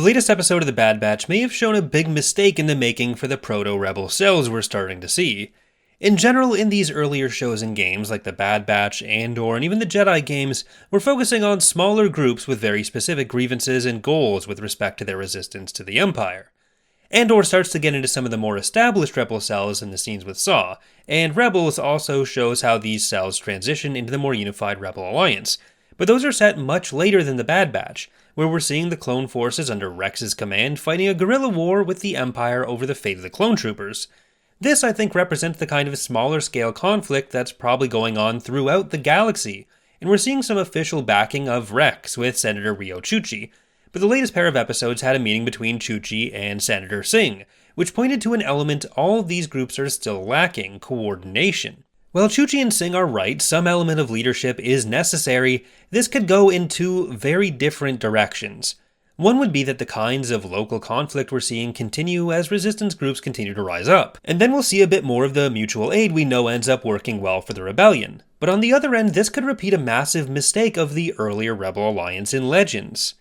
The latest episode of The Bad Batch may have shown a big mistake in the making for the proto-rebel cells we're starting to see. In general, in these earlier shows and games like The Bad Batch, Andor, and even the Jedi games, we're focusing on smaller groups with very specific grievances and goals with respect to their resistance to the Empire. Andor starts to get into some of the more established rebel cells in the scenes with Saw, and Rebels also shows how these cells transition into the more unified Rebel Alliance. But those are set much later than The Bad Batch, where we're seeing the clone forces under Rex's command fighting a guerrilla war with the Empire over the fate of the clone troopers. This, I think, represents the kind of smaller scale conflict that's probably going on throughout the galaxy, and we're seeing some official backing of Rex with Senator Rio Chuchi. But the latest pair of episodes had a meeting between Chuchi and Senator Singh, which pointed to an element all of these groups are still lacking: coordination. While Chuchi and Singh are right, some element of leadership is necessary. This could go in two very different directions. One would be that the kinds of local conflict we're seeing continue as resistance groups continue to rise up, and then we'll see a bit more of the mutual aid we know ends up working well for the rebellion. But on the other end, this could repeat a massive mistake of the earlier Rebel Alliance in Legends.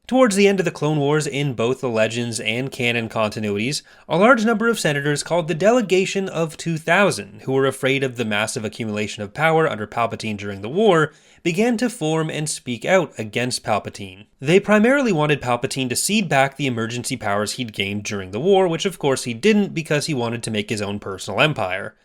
Towards the end of the Clone Wars, in both the Legends and canon continuities, a large number of senators called the Delegation of 2000, who were afraid of the massive accumulation of power under Palpatine during the war, began to form and speak out against Palpatine. They primarily wanted Palpatine to cede back the emergency powers he'd gained during the war, which of course he didn't because he wanted to make his own personal empire.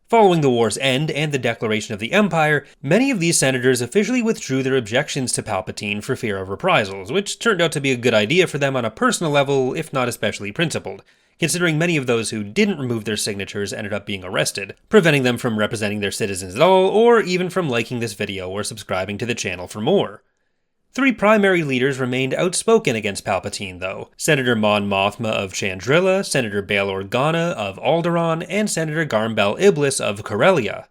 Following the war's end and the declaration of the Empire, many of these senators officially withdrew their objections to Palpatine for fear of reprisals, which turned out to be a good idea for them on a personal level, if not especially principled, considering many of those who didn't remove their signatures ended up being arrested, preventing them from representing their citizens at all, or even from liking this video or subscribing to the channel for more. Three primary leaders remained outspoken against Palpatine, though: Senator Mon Mothma of Chandrila, Senator Bail Organa of Alderaan, and Senator Garmbel Iblis of Corellia.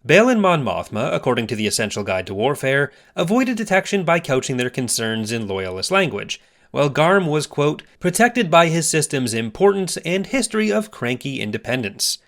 Bail and Mon Mothma, according to the Essential Guide to Warfare, avoided detection by couching their concerns in loyalist language, while Garm was, quote, protected by his system's importance and history of cranky independence.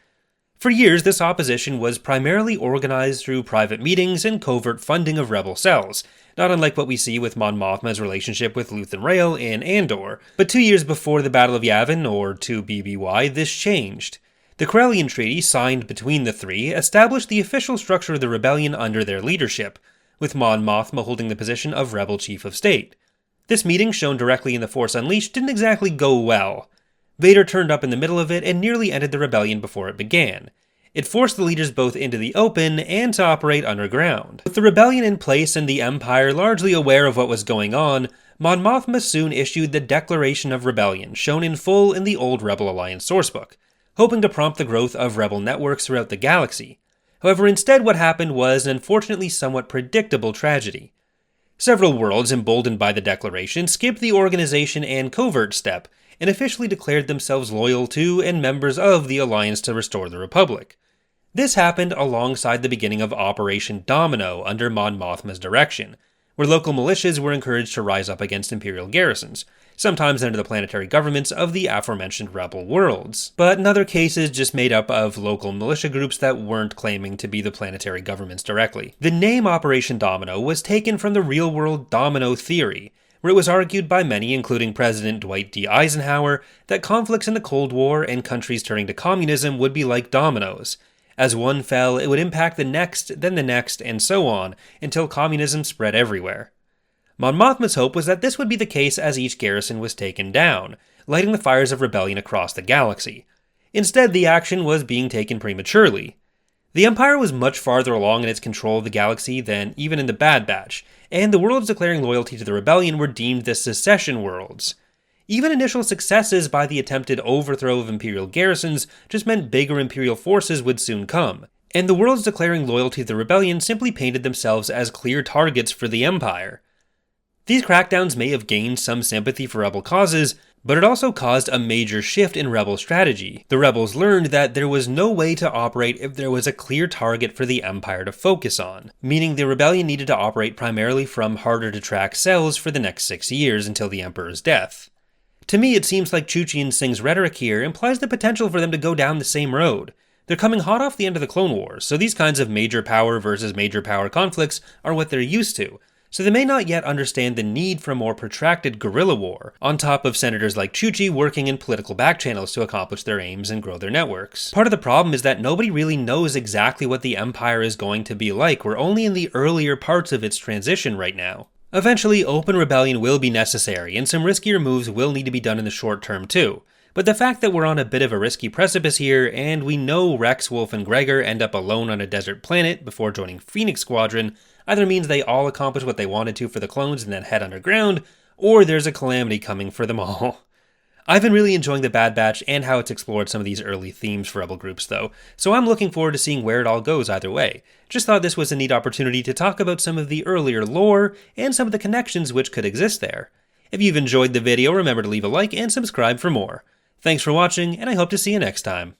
For years, this opposition was primarily organized through private meetings and covert funding of rebel cells, not unlike what we see with Mon Mothma's relationship with Luthen Rael in Andor. But 2 years before the Battle of Yavin, or 2BBY, this changed. The Corellian Treaty, signed between the three, established the official structure of the rebellion under their leadership, with Mon Mothma holding the position of Rebel Chief of State. This meeting, shown directly in The Force Unleashed, didn't exactly go well. Vader turned up in the middle of it and nearly ended the rebellion before it began. It forced the leaders both into the open and to operate underground. With the rebellion in place and the Empire largely aware of what was going on, Mon Mothma soon issued the Declaration of Rebellion, shown in full in the old Rebel Alliance sourcebook, hoping to prompt the growth of rebel networks throughout the galaxy. However, instead what happened was an unfortunately somewhat predictable tragedy. Several worlds, emboldened by the Declaration, skipped the organization and covert step, and officially declared themselves loyal to and members of the Alliance to restore the Republic. This happened alongside the beginning of Operation Domino under Mon Mothma's direction, where local militias were encouraged to rise up against Imperial garrisons, sometimes under the planetary governments of the aforementioned rebel worlds, but in other cases just made up of local militia groups that weren't claiming to be the planetary governments directly. The name Operation Domino was taken from the real-world domino theory, where it was argued by many, including President Dwight D. Eisenhower, that conflicts in the Cold War and countries turning to communism would be like dominoes. As one fell, it would impact the next, and so on, until communism spread everywhere. Mon Mothma's hope was that this would be the case as each garrison was taken down, lighting the fires of rebellion across the galaxy. Instead, the action was being taken prematurely. The Empire was much farther along in its control of the galaxy than even in the Bad Batch, and the worlds declaring loyalty to the rebellion were deemed the Secession Worlds. Even initial successes by the attempted overthrow of Imperial garrisons just meant bigger Imperial forces would soon come, and the worlds declaring loyalty to the rebellion simply painted themselves as clear targets for the Empire. These crackdowns may have gained some sympathy for rebel causes, but it also caused a major shift in rebel strategy. The rebels learned that there was no way to operate if there was a clear target for the Empire to focus on, meaning the rebellion needed to operate primarily from harder-to-track cells for the next 6 years until the Emperor's death. To me, it seems like Chuchi and Singh's rhetoric here implies the potential for them to go down the same road. They're coming hot off the end of the Clone Wars, so these kinds of major power versus major power conflicts are what they're used to. so they may not yet understand the need for a more protracted guerrilla war, on top of senators like Chuchi working in political backchannels to accomplish their aims and grow their networks. Part of the problem is that nobody really knows exactly what the Empire is going to be like. We're only in the earlier parts of its transition right now. Eventually, open rebellion will be necessary, and some riskier moves will need to be done in the short term too. But the fact that we're on a bit of a risky precipice here, and we know Rex, Wolf, and Gregor end up alone on a desert planet before joining Phoenix Squadron, either means they all accomplish what they wanted to for the clones and then head underground, or there's a calamity coming for them all. I've been really enjoying the Bad Batch and how it's explored some of these early themes for Rebel groups though, so I'm looking forward to seeing where it all goes either way. Just thought this was a neat opportunity to talk about some of the earlier lore and some of the connections which could exist there. If you've enjoyed the video, remember to leave a like and subscribe for more. Thanks for watching, and I hope to see you next time.